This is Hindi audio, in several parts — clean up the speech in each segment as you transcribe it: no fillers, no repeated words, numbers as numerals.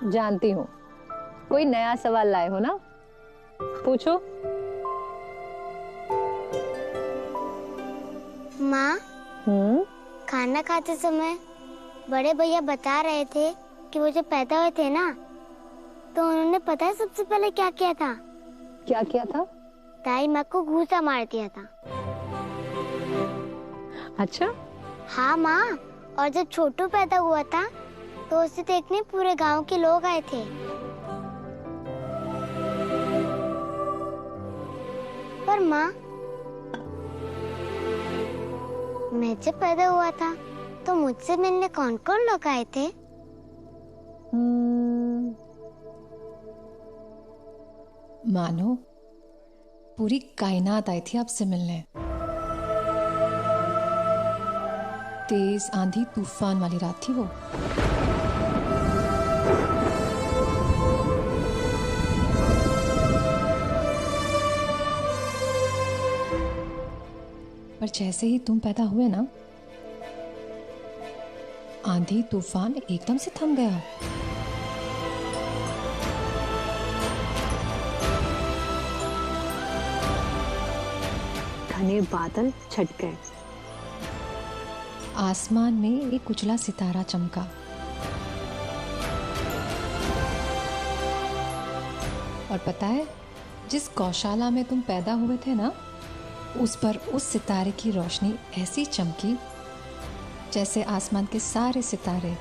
जानती हूँ, कोई नया सवाल लाए हो ना, पूछो। माँ, खाना खाते समय बड़े भैया बता रहे थे कि वो जब पैदा हुए थे ना, तो उन्होंने पता है सबसे पहले क्या किया था? क्या किया था? दाई माँ को घूसा मार दिया था। अच्छा? हाँ माँ, और जब छोटू पैदा हुआ था तो उसे देखने पूरे गांव के लोग आए थे। पर माँ, मैं जब पैदा हुआ था तो मुझसे मिलने कौन कौन लोग आए थे? मानो पूरी कायनात आई थी आपसे मिलने। तेज आंधी तूफान वाली रात थी वो। पर जैसे ही तुम पैदा हुए ना, आंधी तूफान एकदम से थम गया। घने बादल छट गए। आसमान में एक उजला सितारा चमका। और पता है, जिस गौशाला में तुम पैदा हुए थे ना, उस पर उस सितारे की रोशनी ऐसी चमकी जैसे आसमान के सारे सितारे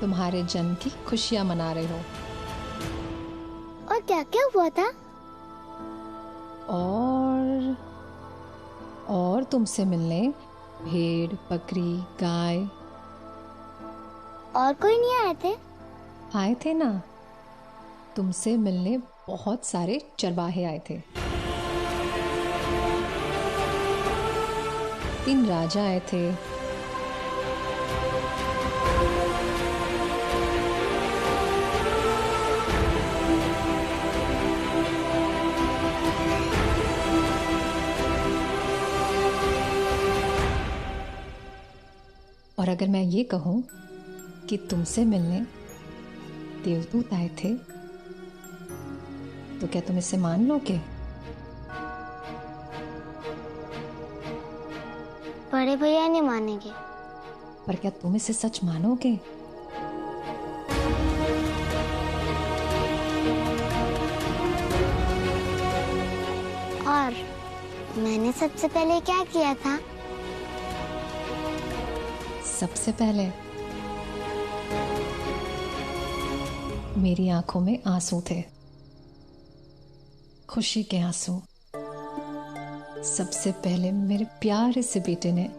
तुम्हारे जन्म की खुशियां मना रहे हो। और क्या क्या हुआ था? और तुमसे मिलने भेड़, बकरी, गाय। और कोई नहीं आए थे? आए थे ना, तुमसे मिलने बहुत सारे चरवाहे आए थे। 3 राजा आए थे। और अगर मैं ये कहूं कि तुमसे मिलने देवदूत आए थे, तो क्या तुम इसे मान लोगे? बड़े भैया नहीं मानेंगे। पर क्या तुम इसे सच मानोगे? और मैंने सबसे पहले क्या किया था? सबसे पहले मेरी आंखों में आंसू थे, खुशी के आंसू। सबसे पहले मेरे प्यारे से बेटे ने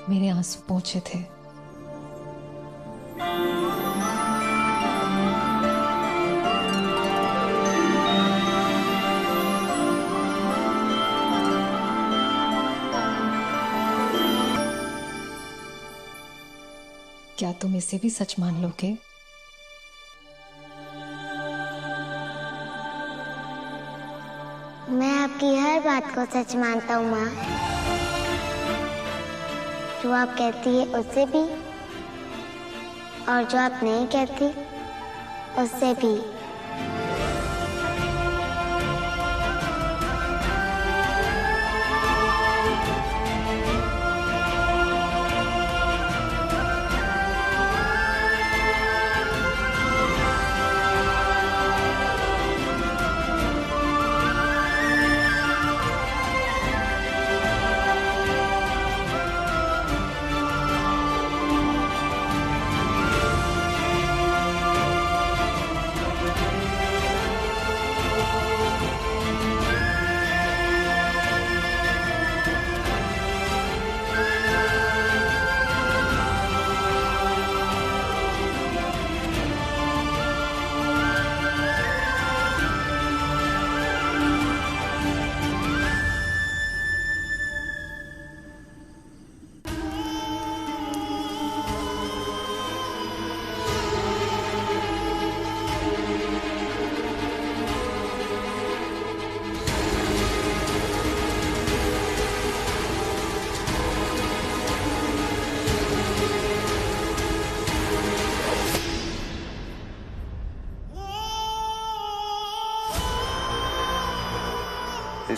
मेरे आंसू पोंछे थे। क्या तुम इसे भी सच मान लोगे? मैं आपकी हर बात को सच मानता हूँ माँ। जो आप कहती है उससे भी, और जो आप नहीं कहती उससे भी।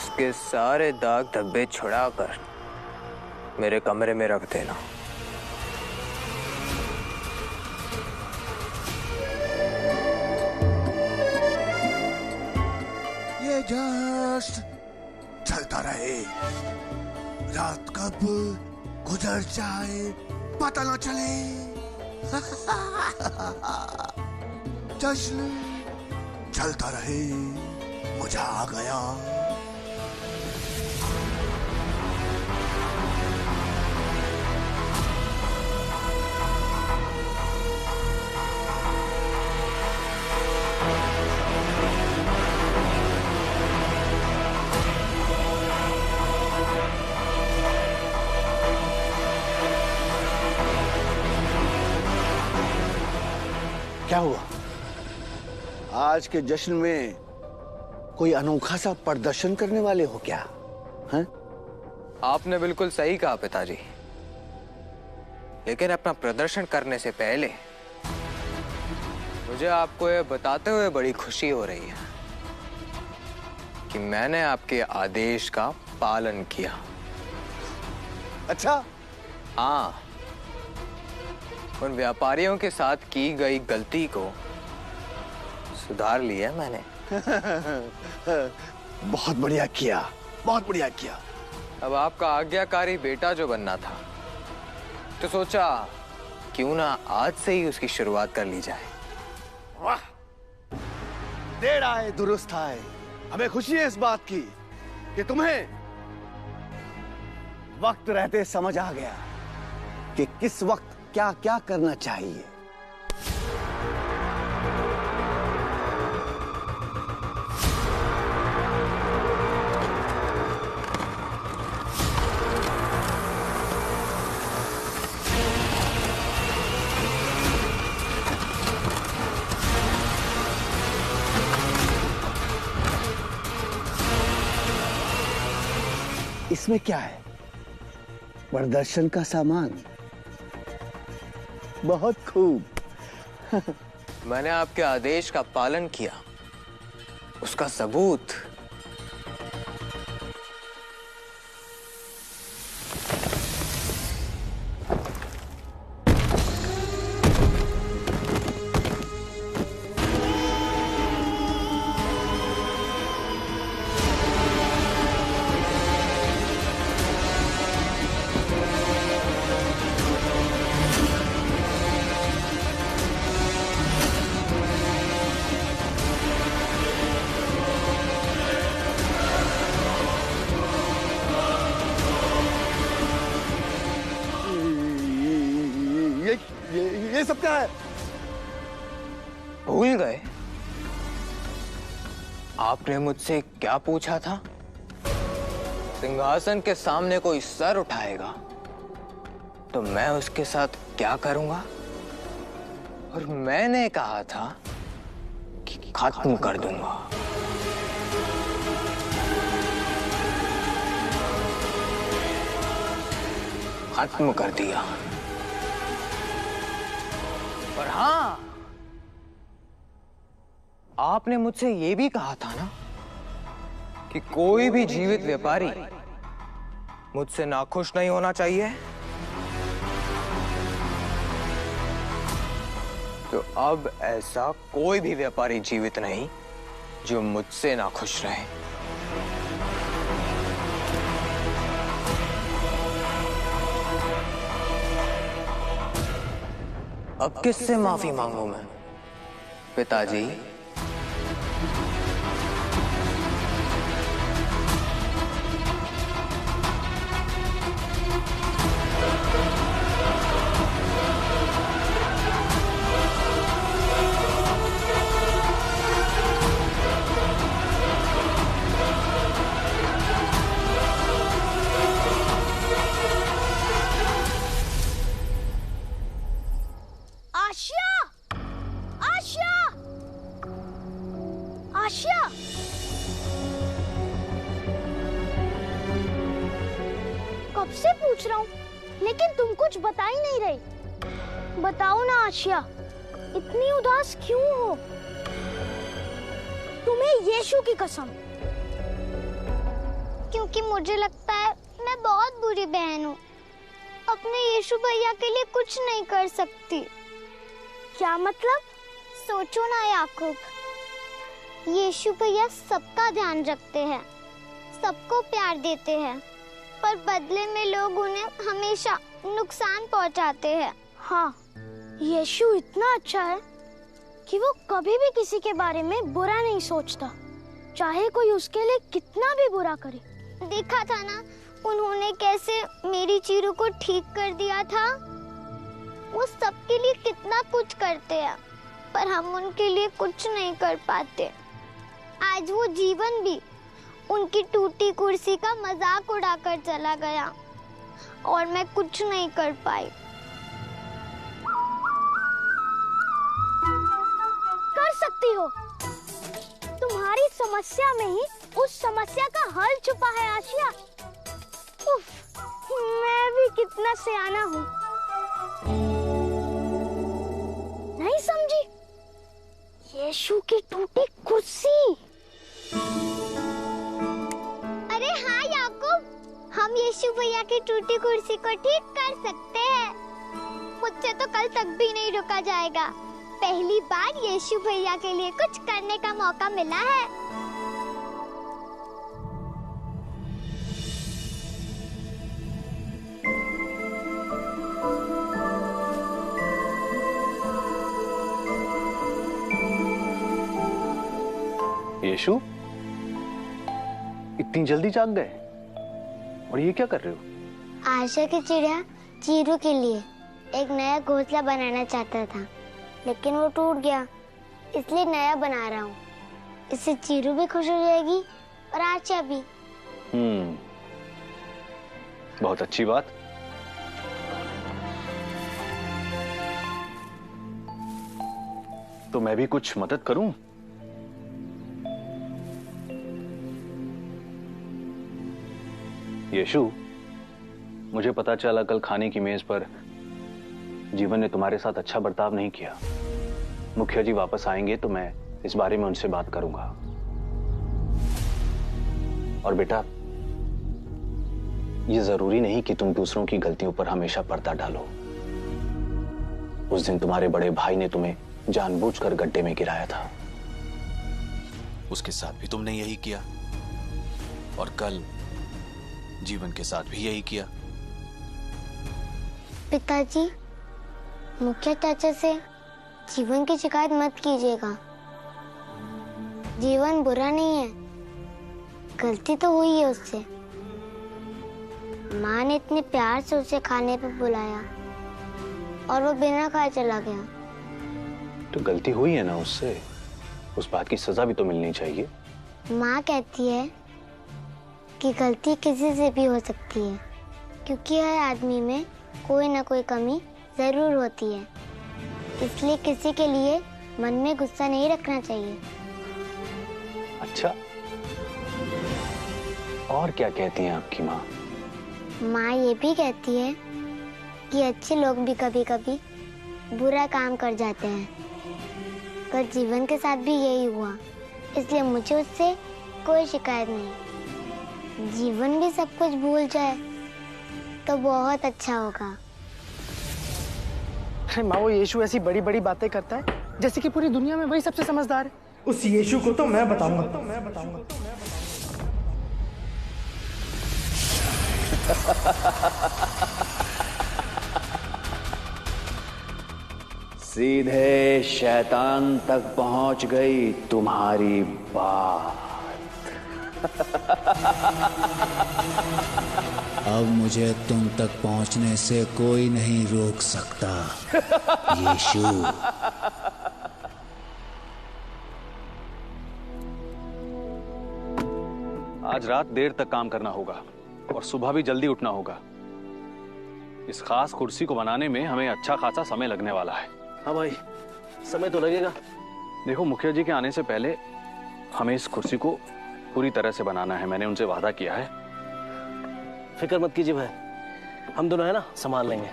इसके सारे दाग धब्बे छुड़ाकर मेरे कमरे में रख देना। ये जस्ट चलता रहे, रात कब गुजर जाए पता ना चले। जश्न चलता रहे, मजा आ गया। क्या हुआ? आज के जश्न में कोई अनोखा सा प्रदर्शन करने वाले हो क्या? हैं? आपने बिल्कुल सही कहा पिताजी, लेकिन अपना प्रदर्शन करने से पहले मुझे आपको यह बताते हुए बड़ी खुशी हो रही है कि मैंने आपके आदेश का पालन किया। अच्छा? हाँ, उन व्यापारियों के साथ की गई गलती को सुधार लिया मैंने। बहुत बढ़िया किया, बहुत बढ़िया किया। अब आपका आज्ञाकारी बेटा जो बनना था, तो सोचा क्यों ना आज से ही उसकी शुरुआत कर ली जाए। वाह, देर आए दुरुस्त आए। हमें खुशी है इस बात की कि तुम्हें वक्त रहते समझ आ गया कि किस वक्त क्या क्या करना चाहिए। इसमें क्या है? प्रदर्शन का सामान। बहुत खूब। मैंने आपके आदेश का पालन किया, उसका सबूत ये सब क्या है? भूल गए? आपने मुझसे क्या पूछा था? सिंहासन के सामने कोई सर उठाएगा तो मैं उसके साथ क्या करूंगा? और मैंने कहा था कि खत्म कर दूंगा। खत्म कर दिया। और हाँ, आपने मुझसे यह भी कहा था ना कि कोई भी जीवित व्यापारी मुझसे नाखुश नहीं होना चाहिए। तो अब ऐसा कोई भी व्यापारी जीवित नहीं जो मुझसे नाखुश रहे। अब किससे माफी मांगू मैं, पिताजी? कब से पूछ रहा हूँ, लेकिन तुम कुछ बता ही नहीं रही। बताओ ना आशिया, इतनी उदास क्यों हो? तुम्हें यीशु की कसम, क्योंकि मुझे लगता है मैं बहुत बुरी बहन हूँ, अपने यीशु भैया के लिए कुछ नहीं कर सकती। क्या मतलब? सोचो ना याकूब, यीशु भैया सबका ध्यान रखते हैं, सबको प्यार देते हैं, पर बदले में लोग उन्हें हमेशा नुकसान पहुंचाते हैं। हाँ, यीशु इतना अच्छा है कि वो कभी भी किसी के बारे में बुरा नहीं सोचता, चाहे कोई उसके लिए कितना भी बुरा करे। देखा था ना उन्होंने कैसे मेरी चीरू को ठीक कर दिया था। वो सबके लिए कितना कुछ करते हैं, पर हम उनके लिए कुछ नहीं कर पाते। आज वो जीवन भी उनकी टूटी कुर्सी का मजाक उड़ाकर चला गया और मैं कुछ नहीं कर पाई। कर सकती हो, तुम्हारी समस्या में ही उस समस्या का हल छुपा है आशिया। उफ, मैं भी कितना सियाना हूँ। नहीं समझी? यीशु की टूटी कुर्सी। अरे हाँ याकूब, हम यीशु भैया की टूटी कुर्सी को ठीक कर सकते हैं। मुझसे तो कल तक भी नहीं रुका जाएगा। पहली बार यीशु भैया के लिए कुछ करने का मौका मिला है। यीशु, इतनी जल्दी जाग गए? और ये क्या कर रहे हो? आशा की चिड़िया चीरू के लिए एक नया घोंसला बनाना चाहता था, लेकिन वो टूट गया, इसलिए नया बना रहा हूँ। इससे चीरू भी खुश हो जाएगी और आशा भी। बहुत अच्छी बात। तो मैं भी कुछ मदद करूं? यीशु, मुझे पता चला कल खाने की मेज पर जीवन ने तुम्हारे साथ अच्छा बर्ताव नहीं किया। मुखिया जी वापस आएंगे तो मैं इस बारे में उनसे बात करूंगा। और बेटा, ये जरूरी नहीं कि तुम दूसरों की गलतियों पर हमेशा पर्दा डालो। उस दिन तुम्हारे बड़े भाई ने तुम्हें जानबूझकर गड्ढे में गिराया था। उसके साथ भी तुमने यही किया और कल जीवन के साथ भी यही किया। पिताजी, मुखिया चाचा से जीवन की शिकायत मत कीजिएगा। जीवन बुरा नहीं है, गलती तो हुई है उससे। माँ ने इतने प्यार से उसे खाने पर बुलाया और वो बिना खाए चला गया। तो गलती हुई है ना उससे, उस बात की सजा भी तो मिलनी चाहिए। माँ कहती है कि गलती किसी से भी हो सकती है, क्योंकि हर आदमी में कोई ना कोई कमी जरूर होती है। इसलिए किसी के लिए मन में गुस्सा नहीं रखना चाहिए। अच्छा, और क्या कहती हैं आपकी माँ? माँ ये भी कहती है कि अच्छे लोग भी कभी कभी बुरा काम कर जाते हैं। पर जीवन के साथ भी यही हुआ, इसलिए मुझे उससे कोई शिकायत नहीं। जीवन भी सब कुछ भूल जाए तो बहुत अच्छा होगा। अरे माँ, वो यीशु ऐसी बड़ी बड़ी बातें करता है जैसे कि पूरी दुनिया में वही सबसे समझदार है। उस यीशु को तो मैं बताऊंगा। सीधे शैतान तक पहुंच गई तुम्हारी बात। अब मुझे तुम तक पहुंचने से कोई नहीं रोक सकता, यीशु। आज रात देर तक काम करना होगा और सुबह भी जल्दी उठना होगा। इस खास कुर्सी को बनाने में हमें अच्छा खासा समय लगने वाला है। हाँ भाई, समय तो लगेगा। देखो, मुखिया जी के आने से पहले हमें इस कुर्सी को पूरी तरह से बनाना है। मैंने उनसे वादा किया है। फिक्र मत कीजिए भाई, हम दोनों है ना, संभाल लेंगे।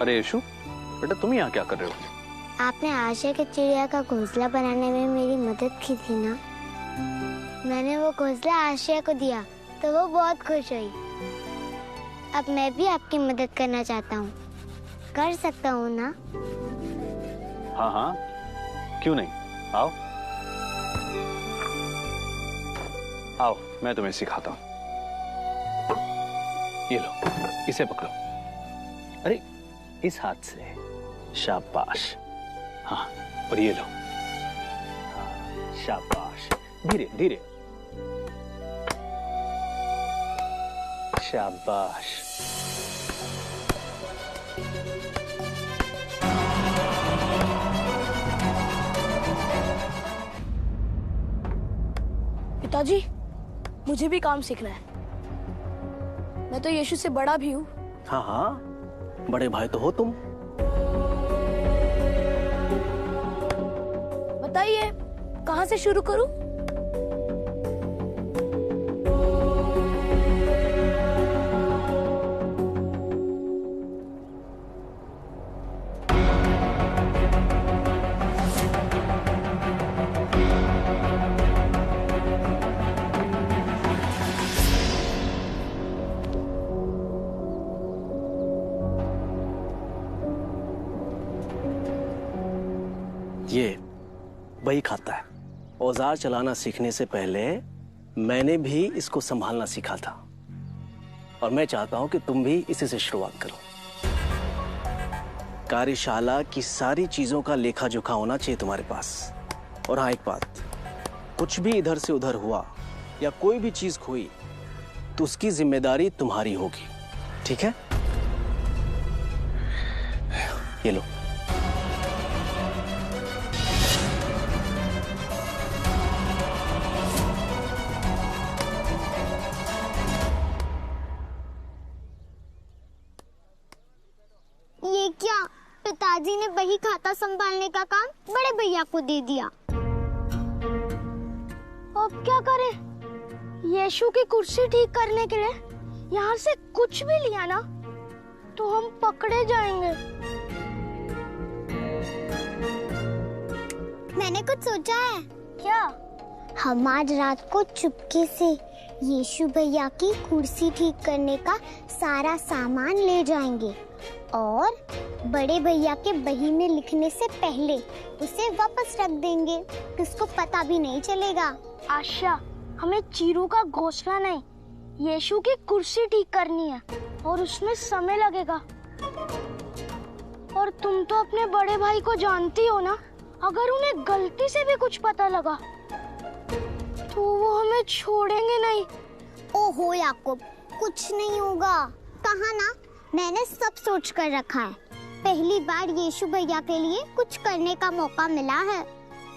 अरे यीशु बेटा, तुम यहाँ क्या कर रहे हो? आपने आशा के चिड़िया का घोंसला बनाने में मेरी मदद की थी ना। मैंने वो घोंसला आशा को दिया तो वो बहुत खुश हुई। अब मैं भी आपकी मदद करना चाहता हूँ, कर सकता हूँ ना? हाँ हाँ, क्यों नहीं, आओ आओ, मैं तुम्हें सिखाता हूँ। ये लो, इसे पकड़ो। अरे इस हाथ से, शाबाश। हाँ, और ये लो। हाँ, शाबाश, धीरे धीरे, शाबाश। पिताजी, मुझे भी काम सीखना है। मैं तो यीशु से बड़ा भी हूँ। हाँ हाँ, बड़े भाई तो हो तुम। बताइए, कहाँ से शुरू करूँ? ये वही खाता है। औजार चलाना सीखने से पहले मैंने भी इसको संभालना सीखा था, और मैं चाहता हूं कि तुम भी इसी से शुरुआत करो। कार्यशाला की सारी चीजों का लेखा जोखा होना चाहिए तुम्हारे पास। और हाँ, एक बात, कुछ भी इधर से उधर हुआ या कोई भी चीज खोई तो उसकी जिम्मेदारी तुम्हारी होगी, ठीक है? ये लो। ये क्या, पिताजी ने बही खाता संभालने का काम बड़े भैया को दे दिया। अब क्या करें? यीशु की कुर्सी ठीक करने के लिए यहाँ से कुछ भी लिया ना तो हम पकड़े जाएंगे। मैंने कुछ सोचा है। क्या? हम आज रात को चुपके से यीशु भैया की कुर्सी ठीक करने का सारा सामान ले जाएंगे और बड़े भैया के बही में लिखने से पहले उसे वापस रख देंगे। किसको पता भी नहीं चलेगा। आशा, हमें चीरू का घोंसला नहीं, यीशु की कुर्सी ठीक करनी है और उसमें समय लगेगा। और तुम तो अपने बड़े भाई को जानती हो ना, अगर उन्हें गलती से भी कुछ पता लगा तो वो हमें छोड़ेंगे नहीं। ओहो याकूब, कुछ नहीं होगा। कहा ना, मैंने सब सोच कर रखा है। पहली बार यीशु भैया के लिए कुछ करने का मौका मिला है।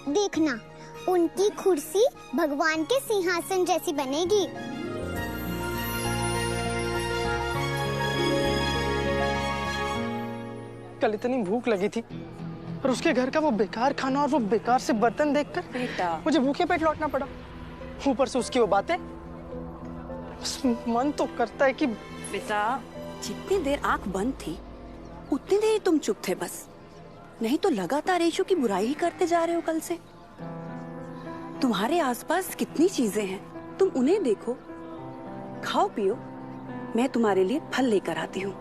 देखना, उनकी कुर्सी भगवान के सिंहासन जैसी बनेगी। कल इतनी भूख लगी थी और उसके घर का वो बेकार खाना और वो बेकार से बर्तन देखकर बेटा, मुझे भूखे पेट लौटना पड़ा। ऊपर से उसकी वो बातें। मन तो करता है कि बेटा, जितनी देर आंख बंद थी उतनी देर तुम चुप थे बस, नहीं तो लगातार यीशु की बुराई ही करते जा रहे हो। कल से तुम्हारे आसपास कितनी चीजें हैं, तुम उन्हें देखो, खाओ पियो। मैं तुम्हारे लिए फल लेकर आती हूँ।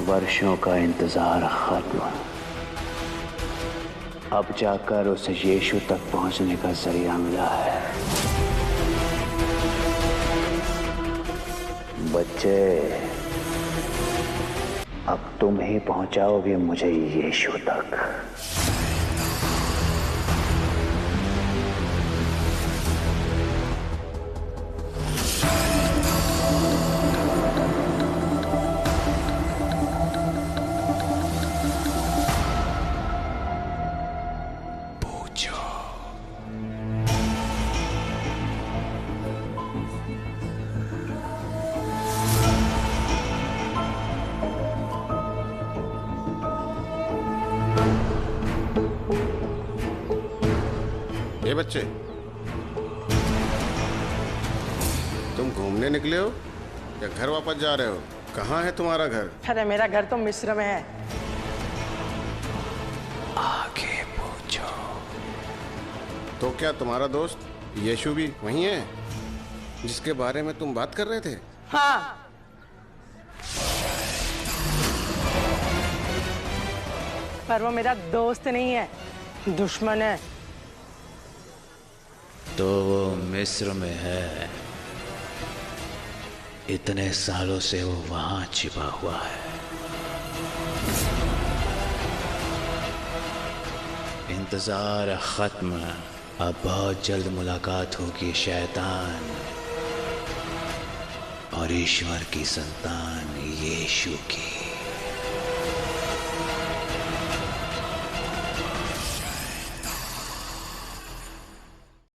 वर्षों का इंतजार खत्म। अब जाकर उसे यीशु तक पहुंचने का जरिया मिला है। बच्चे, अब तुम ही पहुंचाओगे मुझे यीशु तक। ये बच्चे, तुम घूमने निकले हो या घर वापस जा रहे हो? कहाँ है तुम्हारा घर? अरे मेरा घर तो मिस्र में है। आगे पूछो। तो क्या तुम्हारा दोस्त यीशु भी वही है जिसके बारे में तुम बात कर रहे थे? हाँ। पर वो मेरा दोस्त नहीं है, दुश्मन है। तो वो मिस्र में है, इतने सालों से वो वहां छिपा हुआ है। इंतजार खत्म, अब बहुत जल्द मुलाकात होगी शैतान और ईश्वर की संतान यीशु की।